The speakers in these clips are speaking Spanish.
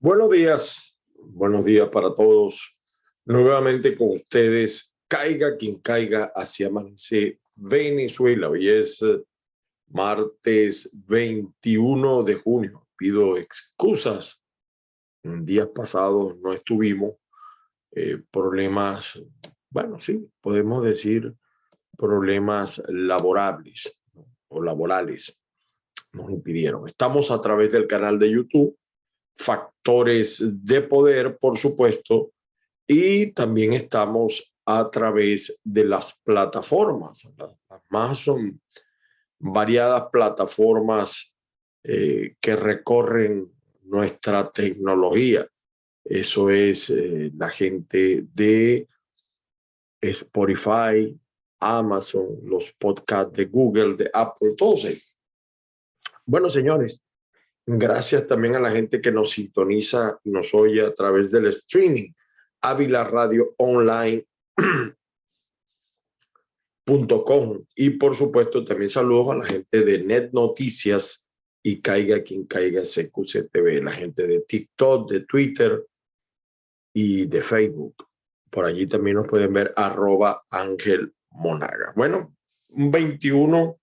Buenos días para todos. Nuevamente con ustedes, caiga quien caiga, hacia Amanece Venezuela. Hoy es martes 21 de junio. Pido excusas. En días pasados no estuvimos. Problemas, bueno, sí, podemos decir problemas laborables, ¿no? O laborales nos impidieron. Estamos a través del canal de YouTube Factores de Poder, por supuesto, y también estamos a través de las plataformas, las más son variadas plataformas que recorren nuestra tecnología. Eso es la gente de Spotify, Amazon, los podcasts de Google, de Apple, todos ellos. Bueno, señores, gracias también a la gente que nos sintoniza, nos oye a través del streaming, avilaradioonline.com. Y por supuesto también saludos a la gente de Net Noticias y Caiga Quien Caiga CQCTV, la gente de TikTok, de Twitter y de Facebook. Por allí también nos pueden ver @Ángel Monaga. Bueno, un 21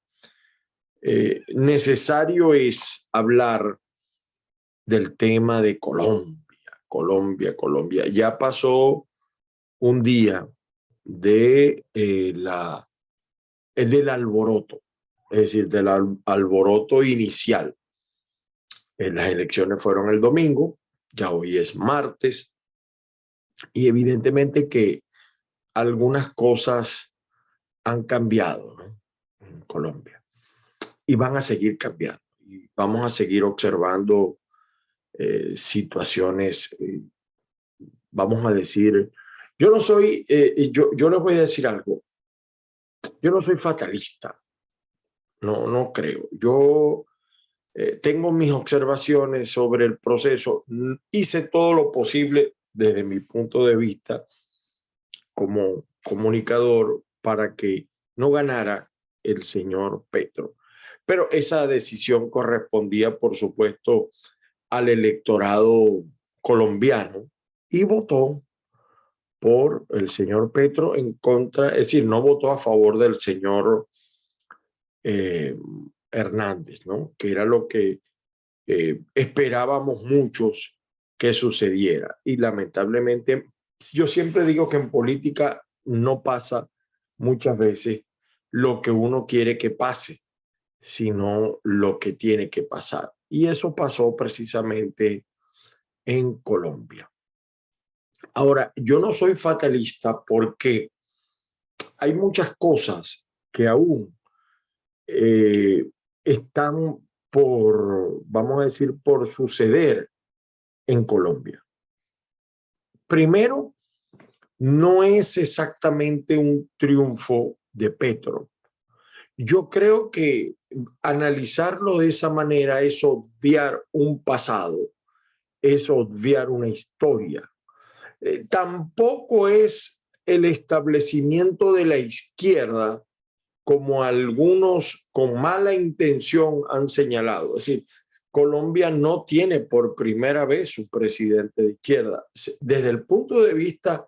necesario es hablar del tema de Colombia. Ya pasó un día de del alboroto, es decir, del alboroto inicial. Las elecciones fueron el domingo, ya hoy es martes, y evidentemente que algunas cosas han cambiado, ¿no?, en Colombia, y van a seguir cambiando. Y vamos a seguir observando situaciones, vamos a decir, yo no soy, yo les voy a decir algo, yo no soy fatalista, no creo. Yo tengo mis observaciones sobre el proceso, hice todo lo posible desde mi punto de vista como comunicador para que no ganara el señor Petro. Pero esa decisión correspondía, por supuesto, al electorado colombiano y votó por el señor Petro en contra, es decir, no votó a favor del señor eh, Hernández, ¿no?, que era lo que esperábamos muchos que sucediera. Y lamentablemente, yo siempre digo que en política no pasa muchas veces lo que uno quiere que pase, sino lo que tiene que pasar. Y eso pasó precisamente en Colombia. Ahora, yo no soy fatalista porque hay muchas cosas que aún están por, vamos a decir, por suceder en Colombia. Primero, no es exactamente un triunfo de Petro. Yo creo que analizarlo de esa manera es obviar un pasado, es obviar una historia. Tampoco es el establecimiento de la izquierda como algunos con mala intención han señalado. Es decir, Colombia no tiene por primera vez su presidente de izquierda. Desde el punto de vista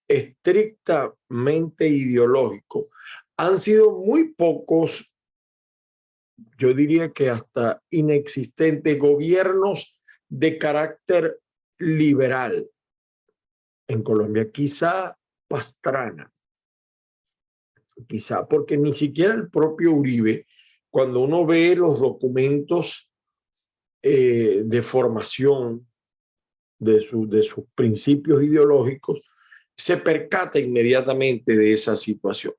estrictamente ideológico, han sido muy pocos, yo diría que hasta inexistentes, gobiernos de carácter liberal en Colombia. Quizá Pastrana, quizá porque ni siquiera el propio Uribe, cuando uno ve los documentos de formación de sus principios ideológicos, se percata inmediatamente de esa situación.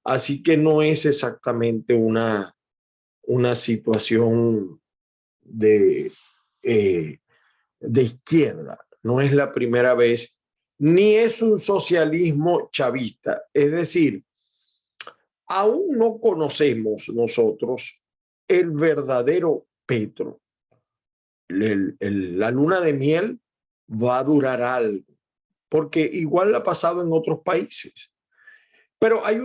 Así que no es exactamente una situación de izquierda, no es la primera vez, ni es un socialismo chavista. Es decir, aún no conocemos nosotros el verdadero Petro. La luna de miel va a durar algo, porque igual ha pasado en otros países. Pero hay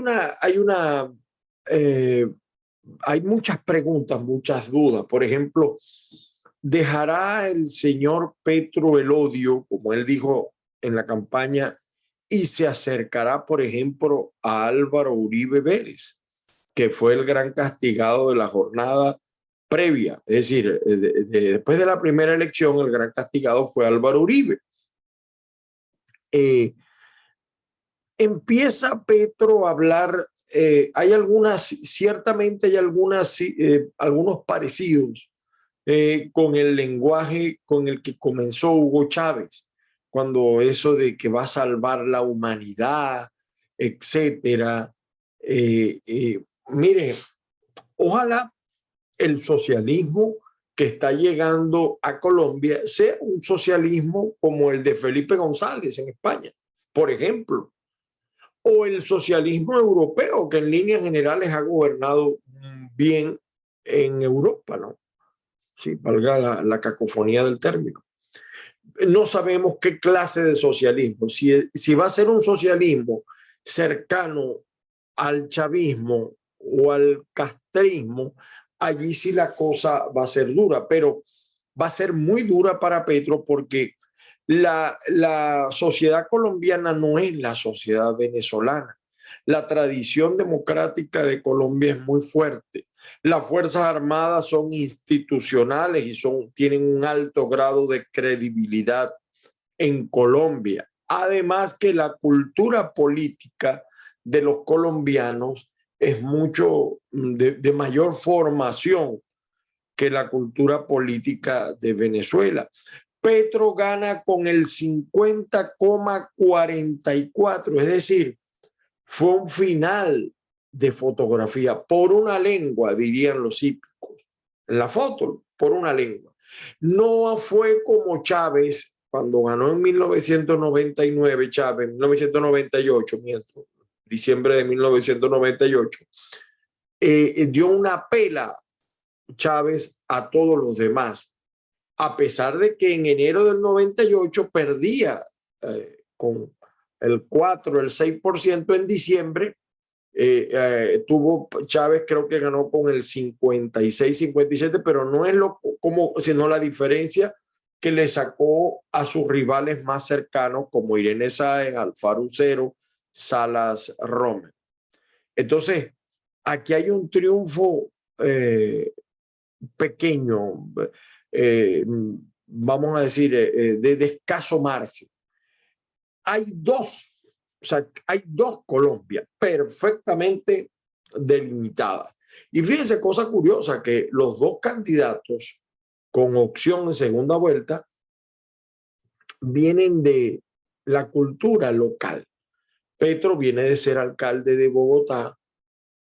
muchas preguntas, muchas dudas. Por ejemplo, ¿dejará el señor Petro el odio, como él dijo en la campaña, y se acercará, por ejemplo, a Álvaro Uribe Vélez, que fue el gran castigado de la jornada previa? Es decir, después de la primera elección, el gran castigado fue Álvaro Uribe. Empieza Petro a hablar, hay ciertamente hay algunos parecidos con el lenguaje con el que comenzó Hugo Chávez, cuando eso de que va a salvar la humanidad, etcétera. Mire, ojalá el socialismo que está llegando a Colombia sea un socialismo como el de Felipe González en España, por ejemplo, o el socialismo europeo, que en líneas generales ha gobernado bien en Europa, ¿no? Sí, valga la cacofonía del término. No sabemos qué clase de socialismo, si va a ser un socialismo cercano al chavismo o al castrismo, allí sí la cosa va a ser dura, pero va a ser muy dura para Petro porque la sociedad colombiana no es la sociedad venezolana. La tradición democrática de Colombia es muy fuerte. Las Fuerzas Armadas son institucionales y tienen un alto grado de credibilidad en Colombia. Además que la cultura política de los colombianos es mucho de mayor formación que la cultura política de Venezuela. Petro gana con el 50,44, es decir, fue un final de fotografía por una lengua, dirían los hípicos. En la foto, por una lengua. No fue como Chávez, cuando ganó en 1999, Chávez, en 1998, diciembre de 1998, dio una pela Chávez a todos los demás, a pesar de que en enero del 98 perdía con el 4, el 6% en diciembre. Tuvo Chávez, creo que ganó con el 56, 57, pero no es sino la diferencia que le sacó a sus rivales más cercanos como Irene Sáenz, Alfaro Ucero, Salas Romer. Entonces, aquí hay un triunfo pequeño, vamos a decir, de escaso margen. Hay dos Colombia perfectamente delimitadas. Y fíjense, cosa curiosa, que los dos candidatos con opción en segunda vuelta vienen de la cultura local. Petro viene de ser alcalde de Bogotá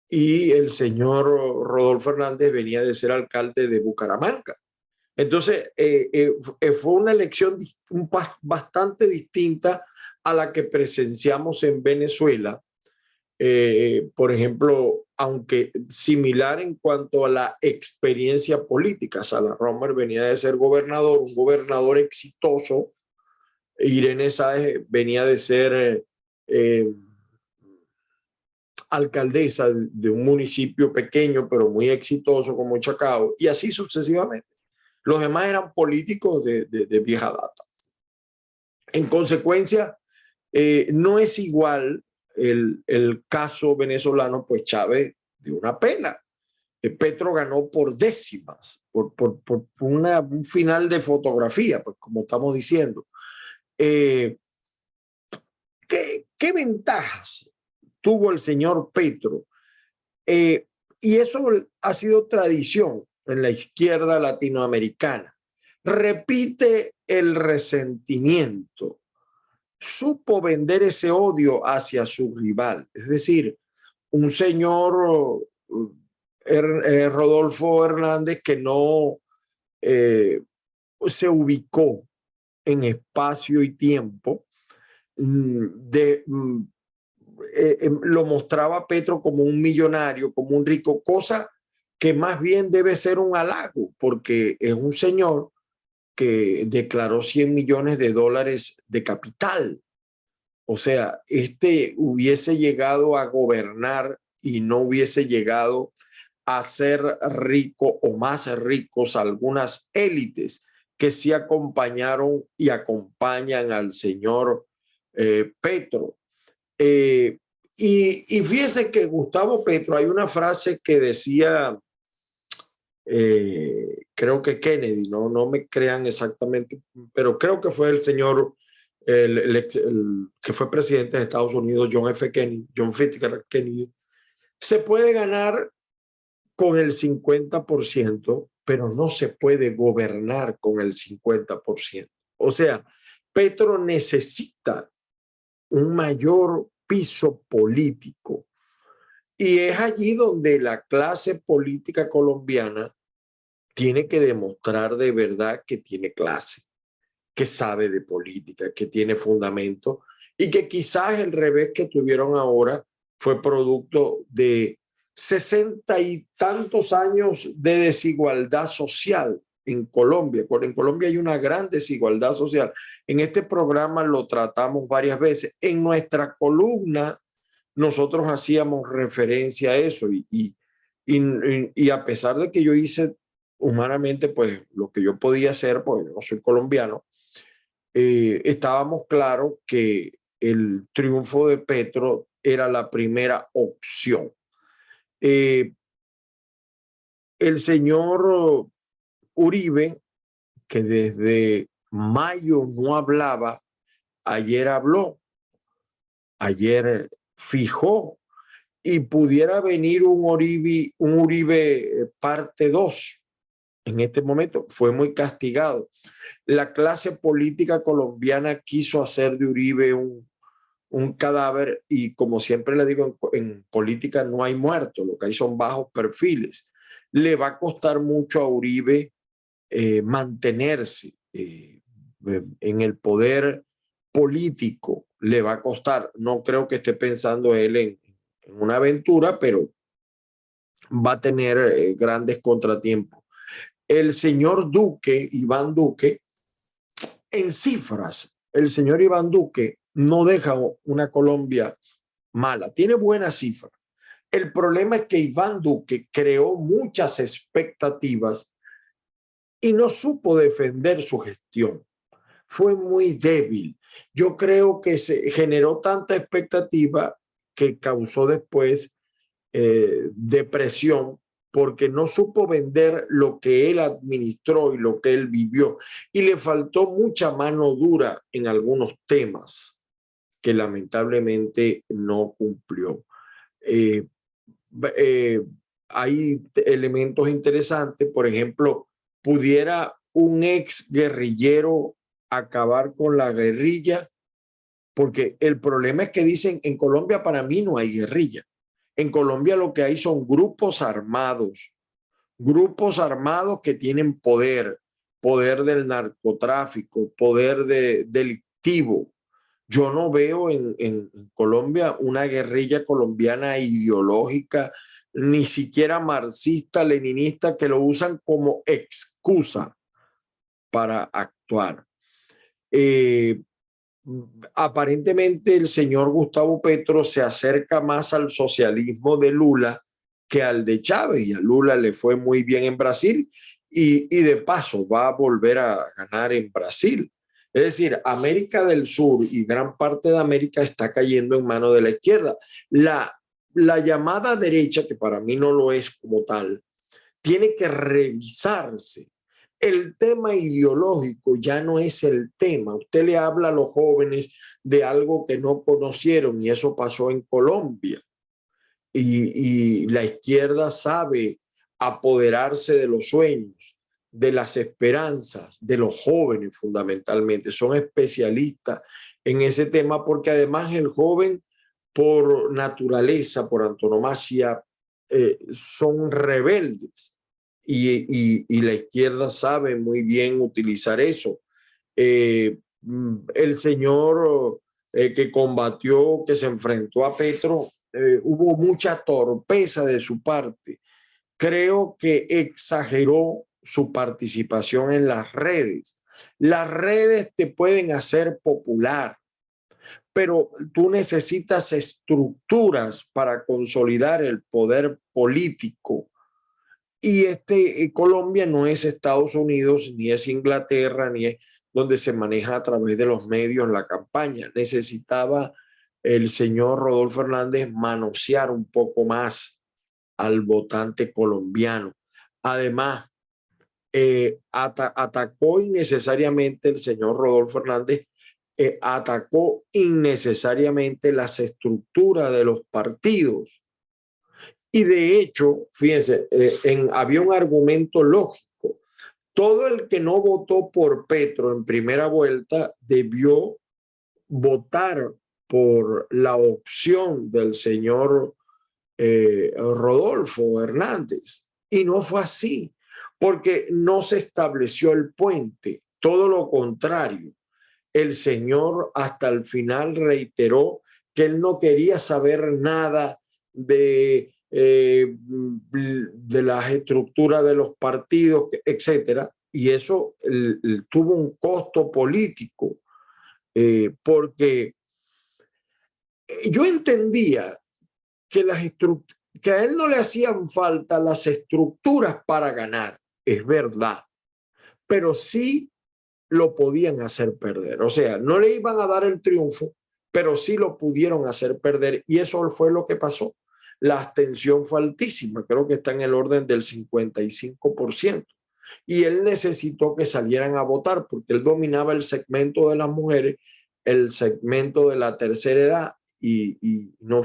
y el señor Rodolfo Hernández venía de ser alcalde de Bucaramanga. Entonces, fue una elección bastante distinta a la que presenciamos en Venezuela. Por ejemplo, aunque similar en cuanto a la experiencia política. Salas Romer venía de ser gobernador, un gobernador exitoso. Irene Sáenz venía de ser alcaldesa de un municipio pequeño, pero muy exitoso como Chacao, y así sucesivamente. Los demás eran políticos de vieja data. En consecuencia, no es igual el caso venezolano, pues Chávez dio una pela. Petro ganó por décimas, por un final de fotografía, pues como estamos diciendo. ¿Qué ventajas tuvo el señor Petro? Y eso ha sido tradición en la izquierda latinoamericana. Repite el resentimiento. Supo vender ese odio hacia su rival. Es decir, un señor Rodolfo Hernández que no se ubicó en espacio y tiempo, lo mostraba a Petro como un millonario, como un rico, cosa que más bien debe ser un halago, porque es un señor que declaró $100 millones de capital. O sea, hubiese llegado a gobernar y no hubiese llegado hacer rico o más ricos algunas élites que sí acompañaron y acompañan al señor Petro. Eh, y fíjese que Gustavo Petro, hay una frase que decía, creo que Kennedy, no me crean exactamente, pero creo que fue el señor que fue presidente de Estados Unidos, John F. Kennedy, John Fitzgerald Kennedy, se puede ganar con el 50%, pero no se puede gobernar con el 50%. O sea, Petro necesita un mayor piso político. Y es allí donde la clase política colombiana tiene que demostrar de verdad que tiene clase, que sabe de política, que tiene fundamento y que quizás el revés que tuvieron ahora fue producto de 60 y tantos años de desigualdad social en Colombia. En Colombia hay una gran desigualdad social. En este programa lo tratamos varias veces. En nuestra columna nosotros hacíamos referencia a eso y a pesar de que yo hice humanamente pues lo que yo podía hacer, porque no soy colombiano, estábamos claros que el triunfo de Petro era la primera opción. El señor Uribe, que desde mayo no hablaba, ayer habló, ayer fijó y pudiera venir un Uribe parte 2. En este momento fue muy castigado. La clase política colombiana quiso hacer de Uribe un cadáver y como siempre le digo, en política no hay muertos, lo que hay son bajos perfiles. Le va a costar mucho a Uribe mantenerse en el poder político, le va a costar. No creo que esté pensando él en una aventura, pero va a tener grandes contratiempos. El señor Duque, Iván Duque, en cifras, el señor Iván Duque no deja una Colombia mala, tiene buenas cifras. El problema es que Iván Duque creó muchas expectativas y no supo defender su gestión. Fue muy débil. Yo creo que se generó tanta expectativa que causó después depresión porque no supo vender lo que él administró y lo que él vivió. Y le faltó mucha mano dura en algunos temas que lamentablemente no cumplió. Eh, eh, Hay elementos interesantes, por ejemplo, pudiera un ex guerrillero acabar con la guerrilla, porque el problema es que dicen en Colombia para mí no hay guerrilla. En Colombia lo que hay son grupos armados que tienen poder, poder del narcotráfico, poder delictivo. Yo no veo en Colombia una guerrilla colombiana ideológica, ni siquiera marxista, leninista, que lo usan como excusa para actuar. Eh, Aparentemente el señor Gustavo Petro se acerca más al socialismo de Lula que al de Chávez, y a Lula le fue muy bien en Brasil y de paso va a volver a ganar en Brasil. Es decir, América del Sur y gran parte de América está cayendo en manos de la izquierda. La llamada derecha, que para mí no lo es como tal, tiene que revisarse. El tema ideológico ya no es el tema. Usted le habla a los jóvenes de algo que no conocieron y eso pasó en Colombia. Y la izquierda sabe apoderarse de los sueños, de las esperanzas, de los jóvenes fundamentalmente. Son especialistas en ese tema porque además el joven por naturaleza, por antonomasia, son rebeldes y la izquierda sabe muy bien utilizar eso. El señor que combatió, que se enfrentó a Petro, hubo mucha torpeza de su parte. Creo que exageró su participación en las redes. Las redes te pueden hacer popular, pero tú necesitas estructuras para consolidar el poder político Y Colombia no es Estados Unidos, ni es Inglaterra, ni es donde se maneja a través de los medios la campaña. Necesitaba el señor Rodolfo Hernández manosear un poco más al votante colombiano. Además, atacó innecesariamente el señor Rodolfo Hernández, atacó innecesariamente las estructuras de los partidos. Y de hecho, fíjense, había un argumento lógico. Todo el que no votó por Petro en primera vuelta debió votar por la opción del señor Rodolfo Hernández. Y no fue así, porque no se estableció el puente. Todo lo contrario, el señor hasta el final reiteró que él no quería saber nada de las estructuras de los partidos, etcétera, y eso tuvo un costo político, porque yo entendía que, que a él no le hacían falta las estructuras para ganar, es verdad, pero sí lo podían hacer perder. O sea, no le iban a dar el triunfo, pero sí lo pudieron hacer perder, y eso fue lo que pasó. La abstención fue altísima, creo que está en el orden del 55%, y él necesitó que salieran a votar porque él dominaba el segmento de las mujeres, el segmento de la tercera edad, y no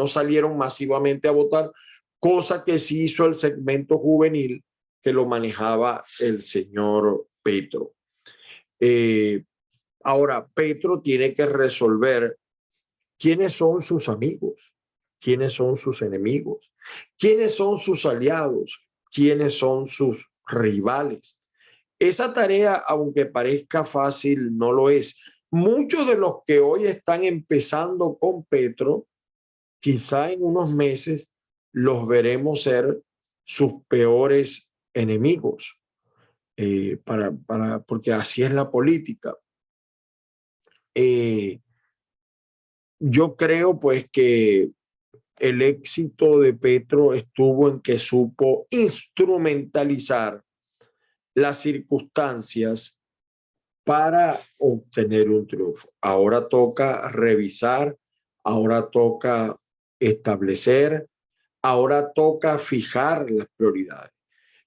salieron masivamente a votar, cosa que sí hizo el segmento juvenil que lo manejaba el señor Petro. Ahora, Petro tiene que resolver quiénes son sus amigos, quiénes son sus enemigos, quiénes son sus aliados, quiénes son sus rivales. Esa tarea, aunque parezca fácil, no lo es. Muchos de los que hoy están empezando con Petro, quizá en unos meses los veremos ser sus peores enemigos, porque así es la política. Yo creo pues que el éxito de Petro estuvo en que supo instrumentalizar las circunstancias para obtener un triunfo. Ahora toca revisar, ahora toca establecer, ahora toca fijar las prioridades.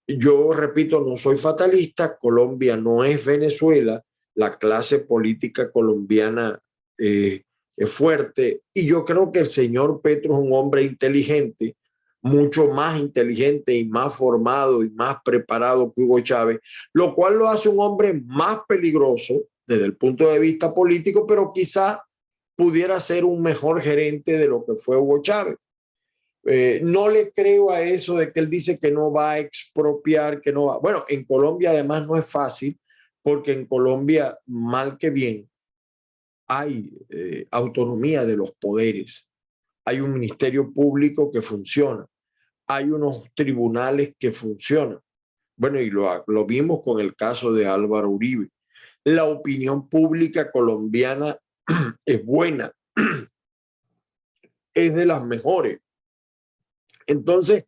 Yo repito, no soy fatalista, Colombia no es Venezuela, la clase política colombiana es fuerte, y yo creo que el señor Petro es un hombre inteligente, mucho más inteligente y más formado y más preparado que Hugo Chávez, lo cual lo hace un hombre más peligroso desde el punto de vista político, pero quizá pudiera ser un mejor gerente de lo que fue Hugo Chávez. No le creo a eso de que él dice que no va a expropiar, que no va. Bueno, en Colombia además no es fácil, porque en Colombia, mal que bien, hay autonomía de los poderes, hay un ministerio público que funciona, hay unos tribunales que funcionan. Bueno, y lo vimos con el caso de Álvaro Uribe. La opinión pública colombiana es buena, es de las mejores. Entonces,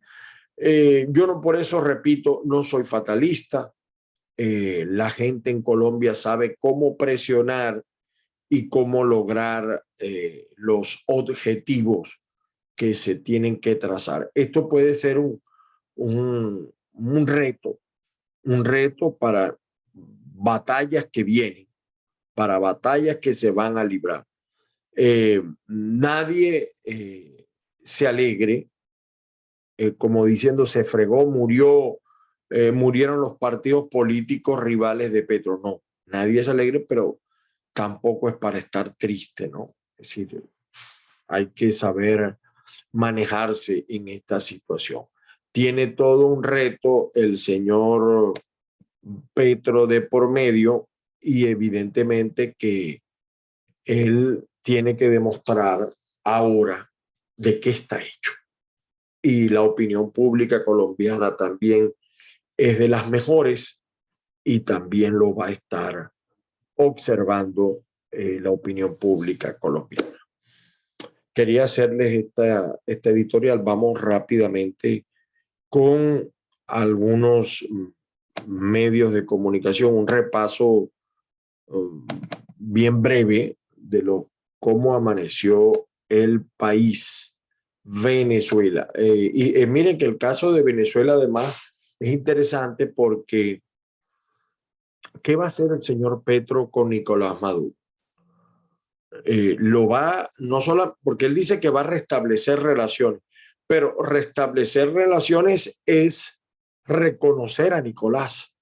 yo no, por eso repito, no soy fatalista. La gente en Colombia sabe cómo presionar y cómo lograr los objetivos que se tienen que trazar. Esto puede ser un reto para batallas que vienen, para batallas que se van a librar. Nadie se alegre, como diciendo, se fregó, murieron los partidos políticos rivales de Petro. No, nadie es alegre, pero tampoco es para estar triste, ¿no? Es decir, hay que saber manejarse en esta situación. Tiene todo un reto el señor Petro de por medio, y evidentemente que él tiene que demostrar ahora de qué está hecho. Y la opinión pública colombiana también es de las mejores, y también lo va a estar observando la opinión pública colombiana. Quería hacerles esta editorial. Vamos rápidamente con algunos medios de comunicación, un repaso bien breve de cómo amaneció el país, Venezuela. Miren que el caso de Venezuela además es interesante porque ¿qué va a hacer el señor Petro con Nicolás Maduro? Lo va, no solo porque él dice que va a restablecer relaciones, pero restablecer relaciones es reconocer a Nicolás,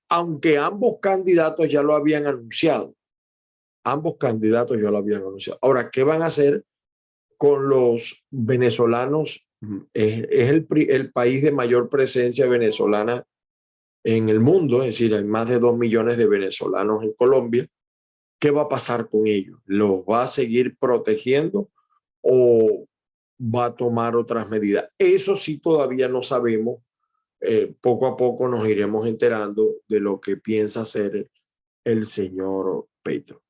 aunque ambos candidatos ya lo habían anunciado. Ambos candidatos ya lo habían anunciado. Ahora, ¿qué van a hacer con los venezolanos? Es el país de mayor presencia venezolana en el mundo, es decir, hay más de 2 millones de venezolanos en Colombia. ¿Qué va a pasar con ellos? ¿Los va a seguir protegiendo o va a tomar otras medidas? Eso sí todavía no sabemos. Poco a poco nos iremos enterando de lo que piensa hacer el señor Petro.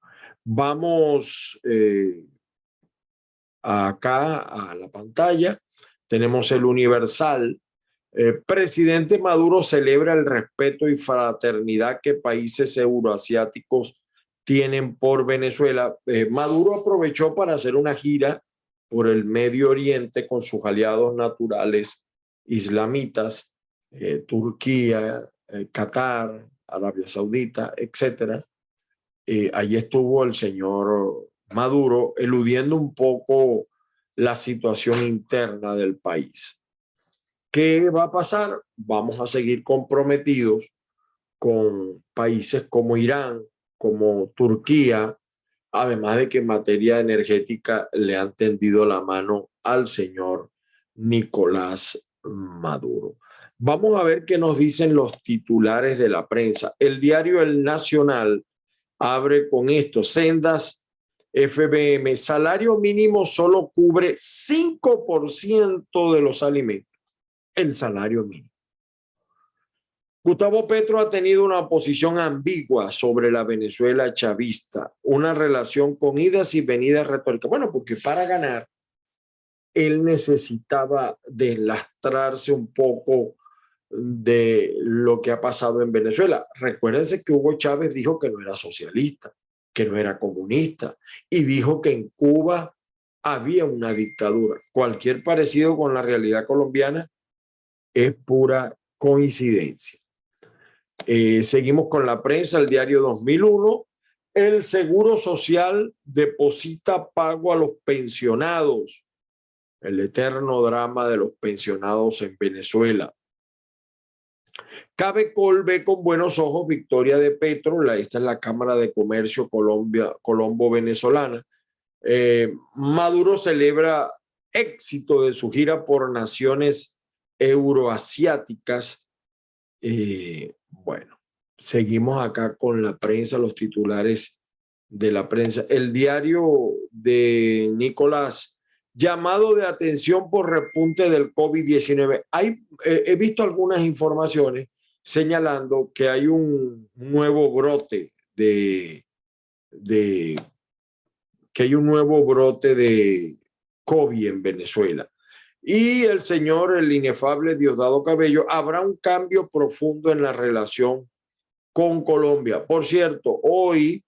Vamos acá a la pantalla. Tenemos el Universal. Presidente Maduro celebra el respeto y fraternidad que países euroasiáticos tienen por Venezuela. Maduro aprovechó para hacer una gira por el Medio Oriente con sus aliados naturales islamitas, Turquía, Qatar, Arabia Saudita, etcétera. Allí estuvo el señor Maduro eludiendo un poco la situación interna del país. ¿Qué va a pasar? Vamos a seguir comprometidos con países como Irán, como Turquía, además de que en materia energética le han tendido la mano al señor Nicolás Maduro. Vamos a ver qué nos dicen los titulares de la prensa. El diario El Nacional abre con esto: Sendas FBM, salario mínimo solo cubre 5% de los alimentos. El salario mínimo. Gustavo Petro ha tenido una posición ambigua sobre la Venezuela chavista, una relación con idas y venidas retóricas. Bueno, porque para ganar él necesitaba deslastrarse un poco de lo que ha pasado en Venezuela. Recuérdense que Hugo Chávez dijo que no era socialista, que no era comunista, y dijo que en Cuba había una dictadura. Cualquier parecido con la realidad colombiana es pura coincidencia. Seguimos con la prensa, el diario 2001. El Seguro Social deposita pago a los pensionados. El eterno drama de los pensionados en Venezuela. Cabecol ve con buenos ojos victoria de Petro. Esta es la Cámara de Comercio Colombo-Venezolana. Maduro celebra éxito de su gira por naciones euroasiáticas. Bueno, seguimos acá con la prensa, los titulares de la prensa. El diario de Nicolás, llamado de atención por repunte del COVID-19. He visto algunas informaciones señalando que hay un nuevo brote que hay un nuevo brote de COVID en Venezuela. Y el inefable Diosdado Cabello, habrá un cambio profundo en la relación con Colombia. Por cierto, hoy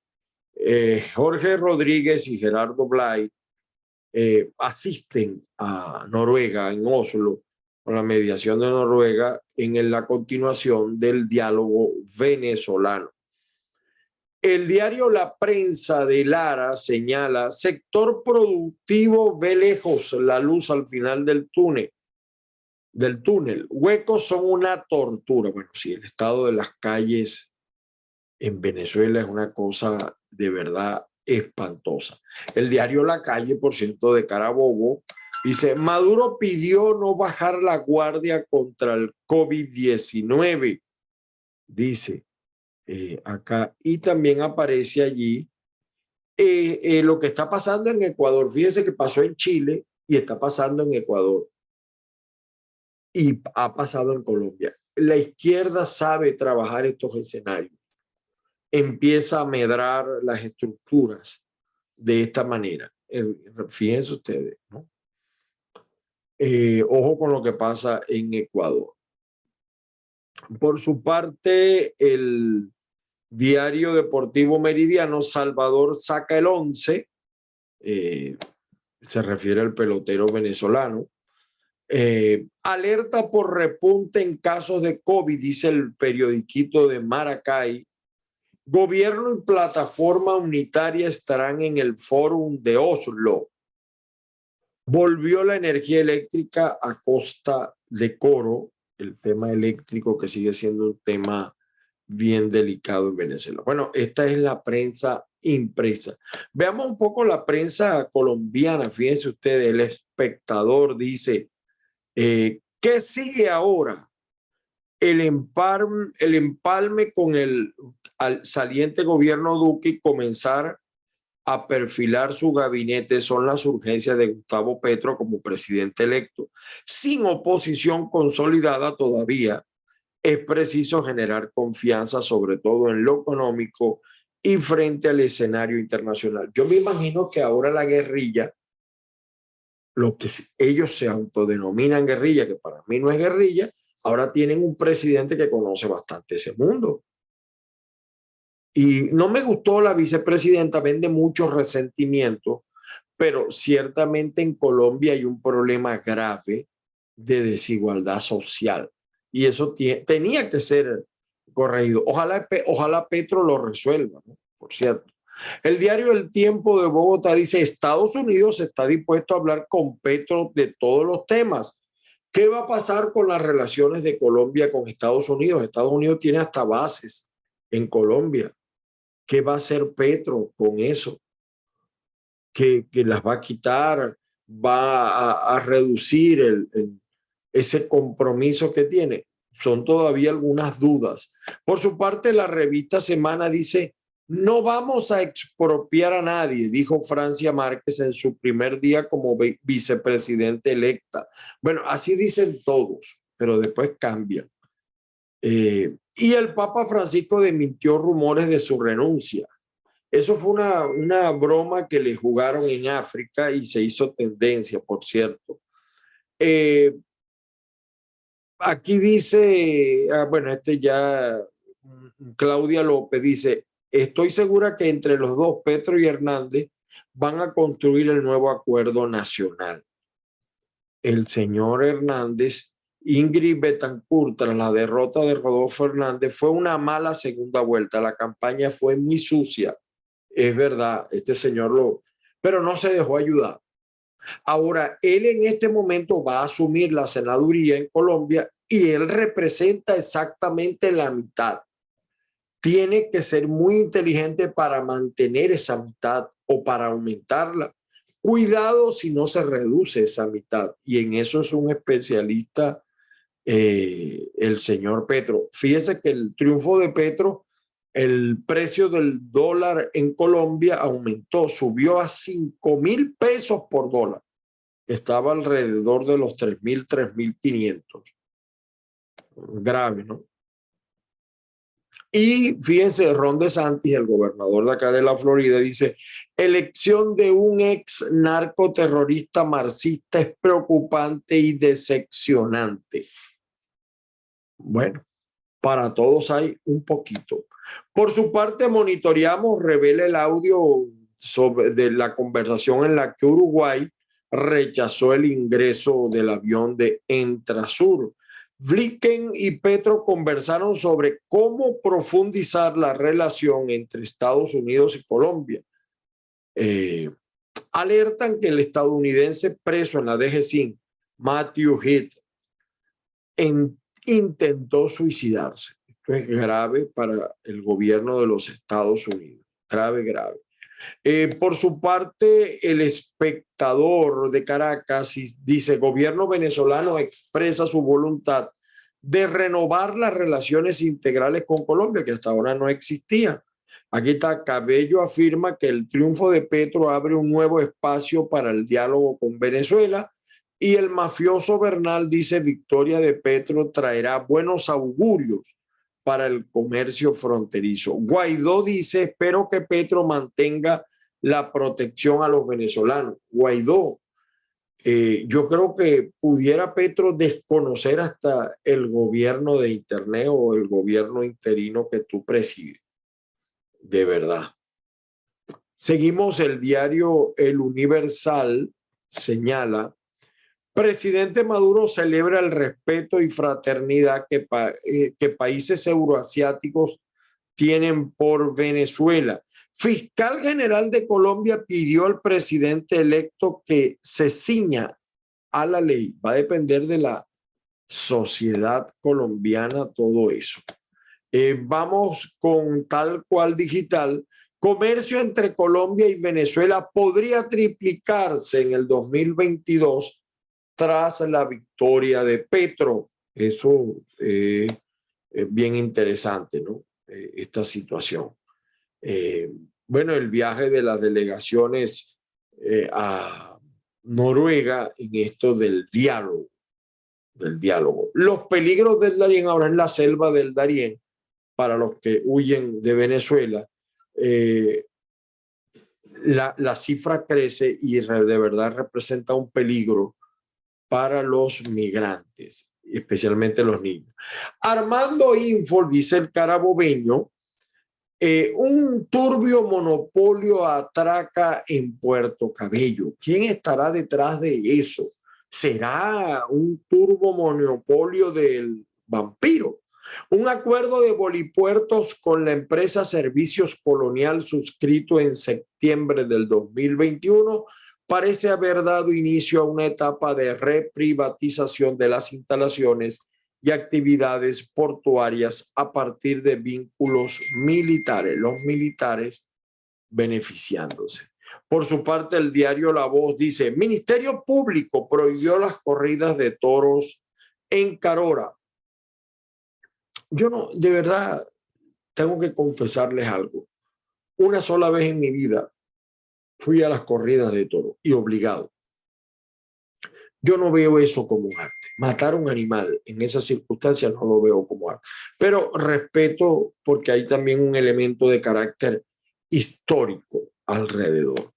Jorge Rodríguez y Gerardo Blay asisten a Noruega, en Oslo, con la mediación de Noruega, en la continuación del diálogo venezolano. El diario La Prensa de Lara señala: sector productivo ve lejos la luz al final del túnel. Huecos son una tortura. Bueno, sí, el estado de las calles en Venezuela es una cosa de verdad espantosa. El diario La Calle, por cierto, de Carabobo, dice: Maduro pidió no bajar la guardia contra el COVID-19, dice acá. Y también aparece allí lo que está pasando en Ecuador. Fíjense que pasó en Chile y está pasando en Ecuador. Y ha pasado en Colombia. La izquierda sabe trabajar estos escenarios. Empieza a medrar las estructuras de esta manera. Fíjense ustedes, ¿no? Ojo con lo que pasa en Ecuador. Por su parte, el diario deportivo Meridiano, Salvador saca el 11, se refiere al pelotero venezolano. Alerta por repunte en casos de COVID, dice el periodiquito de Maracay. Gobierno y plataforma unitaria estarán en el Fórum de Oslo. Volvió la energía eléctrica a costa de Coro, el tema eléctrico que sigue siendo un tema bien delicado en Venezuela. Bueno, esta es la prensa impresa. Veamos un poco la prensa colombiana. Fíjense ustedes, El Espectador dice, ¿qué sigue ahora? El empalme con el saliente gobierno Duque y comenzar a perfilar su gabinete son las urgencias de Gustavo Petro como presidente electo. Sin oposición consolidada todavía, es preciso generar confianza, sobre todo en lo económico y frente al escenario internacional. Yo me imagino que ahora la guerrilla, lo que ellos se autodenominan guerrilla, que para mí no es guerrilla, ahora tienen un presidente que conoce bastante ese mundo. Y no me gustó la vicepresidenta, vende mucho resentimiento, pero ciertamente en Colombia hay un problema grave de desigualdad social y eso tenía que ser corregido. Ojalá Petro lo resuelva, ¿no? Por cierto. El diario El Tiempo de Bogotá dice, Estados Unidos está dispuesto a hablar con Petro de todos los temas. ¿Qué va a pasar con las relaciones de Colombia con Estados Unidos? Estados Unidos tiene hasta bases en Colombia. ¿Qué va a hacer Petro con eso? Que las va a quitar, va a reducir ese compromiso que tiene. Son todavía algunas dudas. Por su parte, la revista Semana dice, no vamos a expropiar a nadie, dijo Francia Márquez en su primer día como vicepresidente electa. Bueno, así dicen todos, pero después cambian. Y el Papa Francisco desmintió rumores de su renuncia. Eso fue una broma que le jugaron en África y se hizo tendencia, por cierto. Aquí dice, bueno, Claudia López dice, estoy segura que entre los dos, Petro y Hernández, van a construir el nuevo acuerdo nacional. El señor Hernández, Ingrid Betancourt, tras la derrota de Rodolfo Hernández, fue una mala segunda vuelta. La campaña fue muy sucia. Es verdad, este señor pero no se dejó ayudar. Ahora, él en este momento va a asumir la senaduría en Colombia y él representa exactamente la mitad. Tiene que ser muy inteligente para mantener esa mitad o para aumentarla. Cuidado si no se reduce esa mitad. Y en eso es un especialista el señor Petro. Fíjese que el triunfo de Petro, el precio del dólar en Colombia aumentó, subió a 5.000 pesos por dólar. Estaba alrededor de los 3.000, 3.500. Grave, ¿no? Y fíjense, Ron DeSantis, el gobernador de acá de la Florida, dice, elección de un ex narcoterrorista marxista es preocupante y decepcionante. Bueno, para todos hay un poquito. Por su parte, monitoreamos, revela el audio de la conversación en la que Uruguay rechazó el ingreso del avión de Entrasur. Blinken y Petro conversaron sobre cómo profundizar la relación entre Estados Unidos y Colombia. Alertan que el estadounidense preso en la DG5, Matthew Heath, intentó suicidarse. Esto es grave para el gobierno de los Estados Unidos. Grave, grave. Por su parte, El Espectador de Caracas dice, gobierno venezolano expresa su voluntad de renovar las relaciones integrales con Colombia, que hasta ahora no existían. Aquí está, Cabello afirma que el triunfo de Petro abre un nuevo espacio para el diálogo con Venezuela y el mafioso Bernal dice, victoria de Petro traerá buenos augurios para el comercio fronterizo. Guaidó dice, espero que Petro mantenga la protección a los venezolanos. Guaidó, Yo creo que pudiera Petro desconocer hasta el gobierno de Internet o el gobierno interino que tú presides. De verdad. Seguimos el diario El Universal, señala: presidente Maduro celebra el respeto y fraternidad que países euroasiáticos tienen por Venezuela. Fiscal General de Colombia pidió al presidente electo que se ciña a la ley. Va a depender de la sociedad colombiana todo eso. Vamos con Tal Cual Digital. Comercio entre Colombia y Venezuela podría triplicarse en el 2022 tras la victoria de Petro. Eso es bien interesante, ¿no? Esta situación. Bueno, el viaje de las delegaciones a Noruega en esto del diálogo. Los peligros del Darién, ahora en la selva del Darién, para los que huyen de Venezuela, la cifra crece y de verdad representa un peligro para los migrantes, especialmente los niños. Armando Info, dice el carabobeño, un turbio monopolio atraca en Puerto Cabello. ¿Quién estará detrás de eso? ¿Será un turbo monopolio del vampiro? Un acuerdo de bolipuertos con la empresa Servicios Colonial suscrito en septiembre del 2021 parece haber dado inicio a una etapa de reprivatización de las instalaciones y actividades portuarias a partir de vínculos militares, los militares beneficiándose. Por su parte, el diario La Voz dice: Ministerio Público prohibió las corridas de toros en Carora. Yo no, de verdad, tengo que confesarles algo. Una sola vez en mi vida fui a las corridas de toros y obligado. Yo no veo eso como un arte. Matar a un animal en esas circunstancias no lo veo como arte. Pero respeto porque hay también un elemento de carácter histórico alrededor.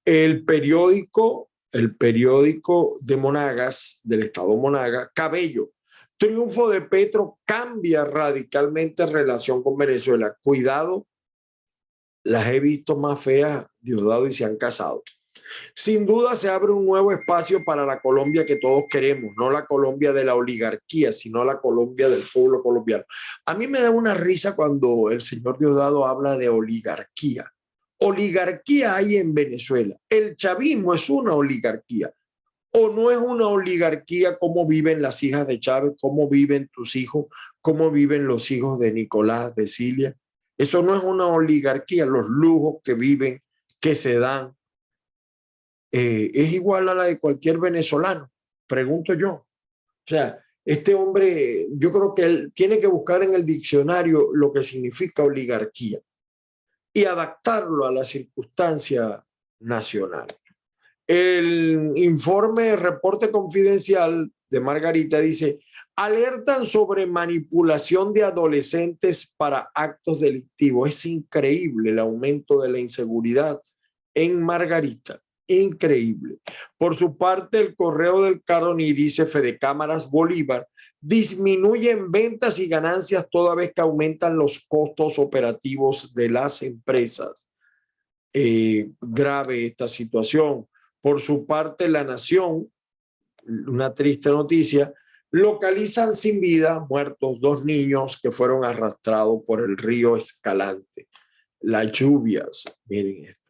El periódico de Monagas, del estado Monagas, Cabello: triunfo de Petro cambia radicalmente relación con Venezuela. Cuidado, las he visto más feas, Diosdado, y se han casado. Sin duda se abre un nuevo espacio para la Colombia que todos queremos, no la Colombia de la oligarquía, sino la Colombia del pueblo colombiano. A mí me da una risa cuando el señor Diosdado habla de oligarquía. Oligarquía hay en Venezuela. El chavismo es una oligarquía. ¿O no es una oligarquía cómo viven las hijas de Chávez, cómo viven tus hijos, cómo viven los hijos de Nicolás, de Cilia? Eso no es una oligarquía, los lujos que viven, que se dan. Es igual a la de cualquier venezolano, pregunto yo. O sea, este hombre, yo creo que él tiene que buscar en el diccionario lo que significa oligarquía y adaptarlo a la circunstancia nacional. El informe Reporte Confidencial de Margarita dice: alertan sobre manipulación de adolescentes para actos delictivos. Es increíble el aumento de la inseguridad en Margarita. Increíble. Por su parte, el Correo del Caroní dice: Fedecámaras Bolívar disminuyen ventas y ganancias toda vez que aumentan los costos operativos de las empresas. Grave esta situación. Por su parte, La Nación, una triste noticia: localizan sin vida, muertos, 2 niños que fueron arrastrados por el río Escalante. Las lluvias, miren esto.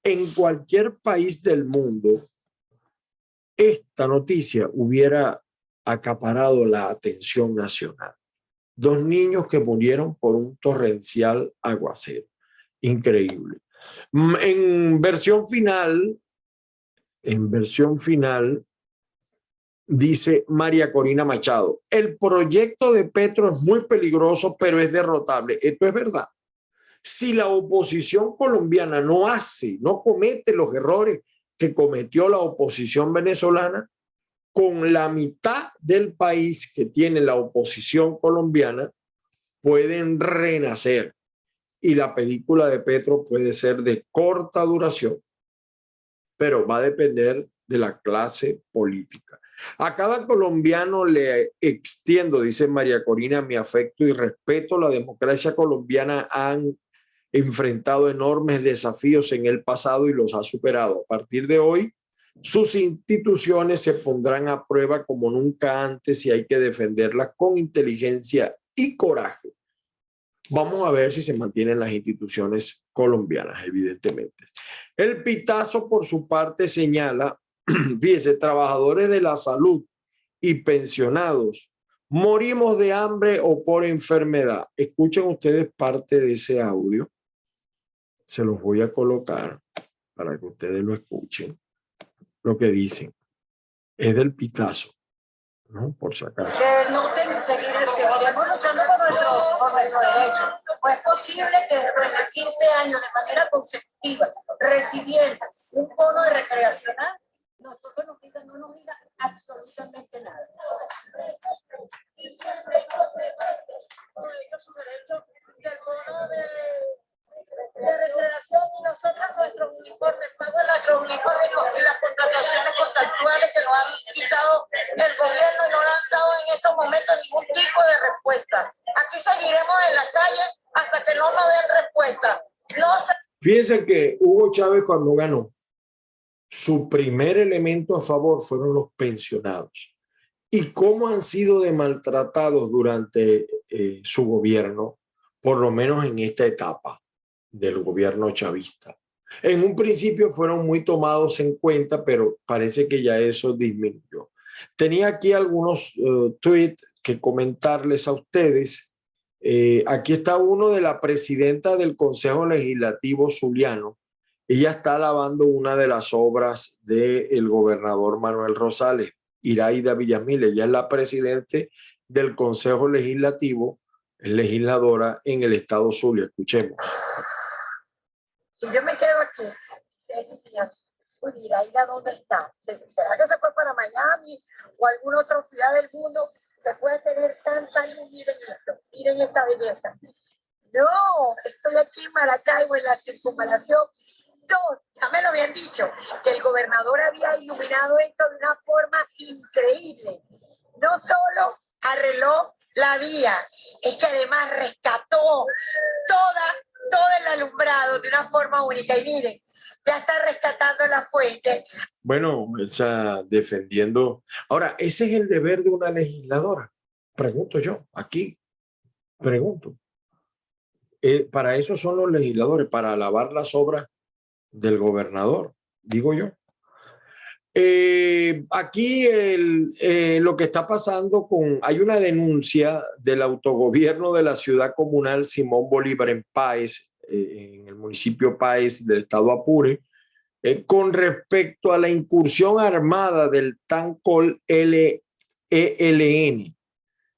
En cualquier país del mundo, esta noticia hubiera acaparado la atención nacional. 2 niños que murieron por un torrencial aguacero. Increíble. En versión final, dice María Corina Machado: el proyecto de Petro es muy peligroso, pero es derrotable. Esto es verdad. Si la oposición colombiana no comete los errores que cometió la oposición venezolana, con la mitad del país que tiene la oposición colombiana, pueden renacer. Y la película de Petro puede ser de corta duración, pero va a depender de la clase política. A cada colombiano le extiendo, dice María Corina, mi afecto y respeto. La democracia colombiana han enfrentado enormes desafíos en el pasado y los ha superado. A partir de hoy, sus instituciones se pondrán a prueba como nunca antes y hay que defenderlas con inteligencia y coraje. Vamos a ver si se mantienen las instituciones colombianas, evidentemente. El Pitazo, por su parte, señala, fíjese, trabajadores de la salud y pensionados, morimos de hambre o por enfermedad. Escuchen ustedes parte de ese audio. Se los voy a colocar para que ustedes lo escuchen. Lo que dicen es del Pitazo, ¿no? Por si acaso. Que no seguiremos luchando por nuestro derecho. No es posible que después de 15 años de manera consecutiva recibiendo un bono de recreacional, nosotros no nos digan absolutamente nada. Ellos su derecho del bono de recreación y nosotros nuestros uniformes, pago de nuestros uniformes y las contrataciones contractuales que nos han quitado el gobierno y no le han dado en estos momentos ningún tipo de respuesta. Aquí seguiremos en la calle hasta que no nos den respuesta. Fíjense que Hugo Chávez, cuando ganó, su primer elemento a favor fueron los pensionados. Y cómo han sido de maltratados durante su gobierno, por lo menos en esta etapa del gobierno chavista. En un principio fueron muy tomados en cuenta, pero parece que ya eso disminuyó. Tenía aquí algunos tweets que comentarles a ustedes. Aquí está uno de la presidenta del Consejo Legislativo Zuliano. Ella está alabando una de las obras del gobernador Manuel Rosales, Iraida Villamil. Ella es la presidente del Consejo Legislativo, es legisladora en el estado Zulia. Escuchemos. Si yo me quedo aquí, Iraida, ¿dónde está? ¿Será que se fue para Miami o alguna otra ciudad del mundo que puede tener tanta luz? Miren esto, miren esta belleza. No, estoy aquí en Maracaibo, en la circunvalación. Ya me lo habían dicho, que el gobernador había iluminado esto de una forma increíble. No solo arregló la vía, es que además rescató todo el alumbrado de una forma única. Y miren, ya está rescatando la fuente. Bueno, está defendiendo. Ahora, ese es el deber de una legisladora. Pregunto yo, aquí, pregunto. Para eso son los legisladores, para alabar las obras del gobernador, digo yo. Aquí lo que está pasando hay una denuncia del autogobierno de la ciudad comunal Simón Bolívar en Páez, en el municipio Páez del estado Apure, con respecto a la incursión armada del Tancol ELN.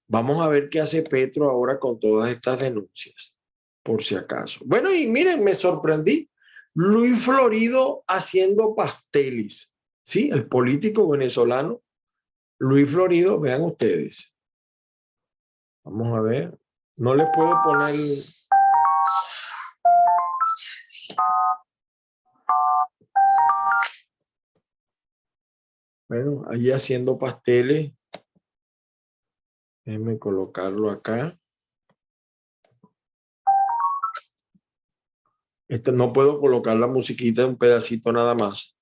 Vamos a ver qué hace Petro ahora con todas estas denuncias, por si acaso. Bueno, y miren, me sorprendí. Luis Florido haciendo pasteles. Sí, el político venezolano Luis Florido, vean ustedes. Vamos a ver. No les puedo poner. Bueno, ahí haciendo pasteles. Déjenme colocarlo acá. No puedo colocar la musiquita, un pedacito nada más.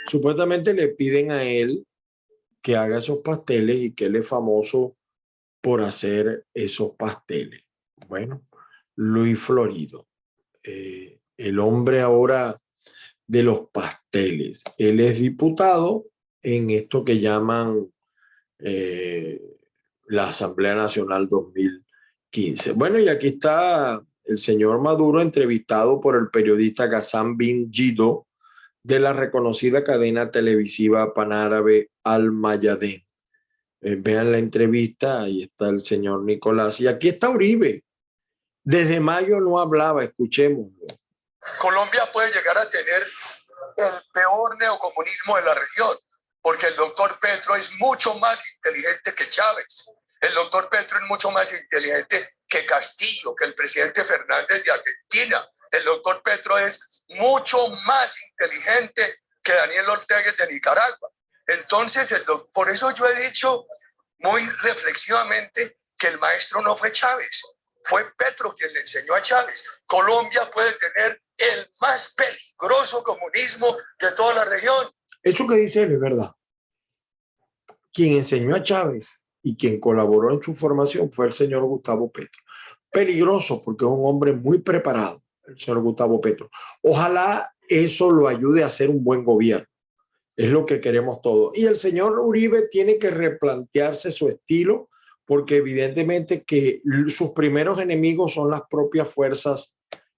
Supuestamente le piden a él que haga esos pasteles y que él es famoso por hacer esos pasteles. Bueno, Luis Florido, el hombre ahora de los pasteles. Él es diputado en esto que llaman la Asamblea Nacional 2015. Bueno, y aquí está el señor Maduro entrevistado por el periodista Ghassan Bin Gido de la reconocida cadena televisiva panárabe Al Mayadén. Vean la entrevista, ahí está el señor Nicolás. Y aquí está Uribe. Desde mayo no hablaba, escuchémoslo. Colombia puede llegar a tener el peor neocomunismo de la región, porque el doctor Petro es mucho más inteligente que Chávez. El doctor Petro es mucho más inteligente que Castillo, que el presidente Fernández de Argentina. El doctor Petro es mucho más inteligente que Daniel Ortega de Nicaragua. Entonces, por eso yo he dicho muy reflexivamente que el maestro no fue Chávez, fue Petro quien le enseñó a Chávez. Colombia puede tener el más peligroso comunismo de toda la región. Eso que dice él es verdad. Quien enseñó a Chávez y quien colaboró en su formación fue el señor Gustavo Petro. Peligroso porque es un hombre muy preparado, el señor Gustavo Petro. Ojalá eso lo ayude a hacer un buen gobierno. Es lo que queremos todos. Y el señor Uribe tiene que replantearse su estilo porque evidentemente que sus primeros enemigos son las propias fuerzas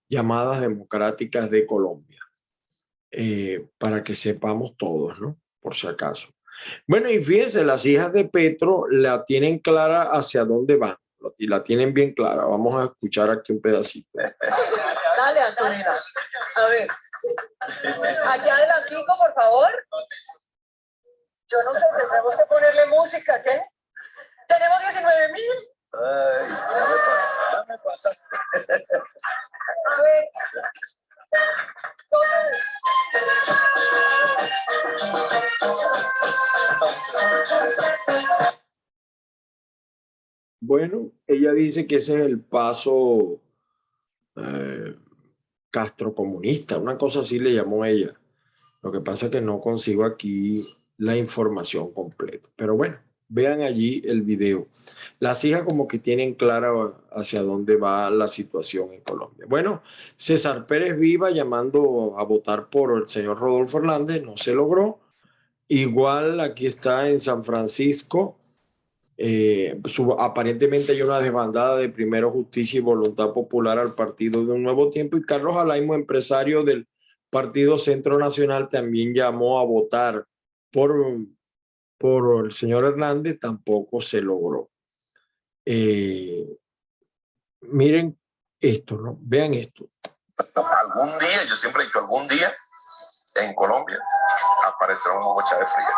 llamadas democráticas de Colombia. Para que sepamos todos, ¿no? Por si acaso. Bueno, y fíjense, las hijas de Petro la tienen clara hacia dónde van y la tienen bien clara. Vamos a escuchar aquí un pedacito. Dale, Antonina. A ver. Aquí adelantico, por favor. Yo no sé, tendremos que ponerle música, ¿qué? Tenemos 19.000. Ay, ya me pasaste. A ver. Bueno, ella dice que ese es el paso castrocomunista, una cosa así le llamó ella. Lo que pasa es que no consigo aquí la información completa. Pero bueno, vean allí el video. Las hijas como que tienen clara hacia dónde va la situación en Colombia. Bueno, César Pérez Viva llamando a votar por el señor Rodolfo Hernández, no se logró. Igual aquí está en San Francisco. Aparentemente hay una desbandada de Primero Justicia y Voluntad Popular al Partido de un Nuevo Tiempo, y Carlos Alaimo, empresario del Partido Centro Nacional, también llamó a votar por el señor Hernández, tampoco se logró. Miren esto, ¿no? Vean esto. Algún día, yo siempre he dicho, algún día en Colombia aparecerá un Hugo Chávez Frías.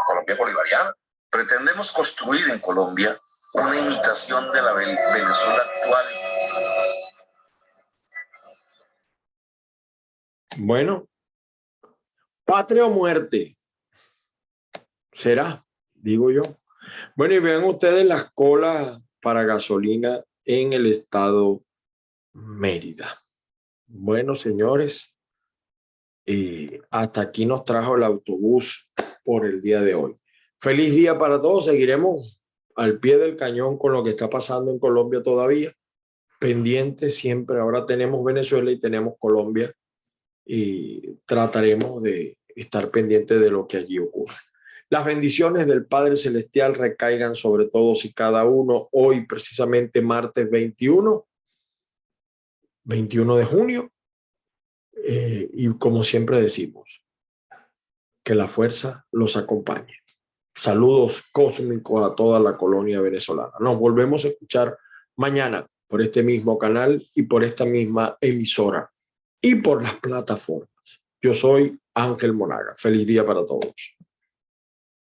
Colombia bolivariana. Pretendemos construir en Colombia una imitación de la Venezuela actual. Bueno, patria o muerte. Será, digo yo. Bueno, y vean ustedes las colas para gasolina en el estado Mérida. Bueno, señores, hasta aquí nos trajo el autobús por el día de hoy. Feliz día para todos. Seguiremos al pie del cañón con lo que está pasando en Colombia todavía. Pendientes siempre. Ahora tenemos Venezuela y tenemos Colombia. Y trataremos de estar pendientes de lo que allí ocurre. Las bendiciones del Padre Celestial recaigan sobre todos y cada uno hoy, precisamente martes 21 de junio. Y como siempre decimos, que la fuerza los acompañe. Saludos cósmicos a toda la colonia venezolana. Nos volvemos a escuchar mañana por este mismo canal y por esta misma emisora y por las plataformas. Yo soy Ángel Monaga. Feliz día para todos.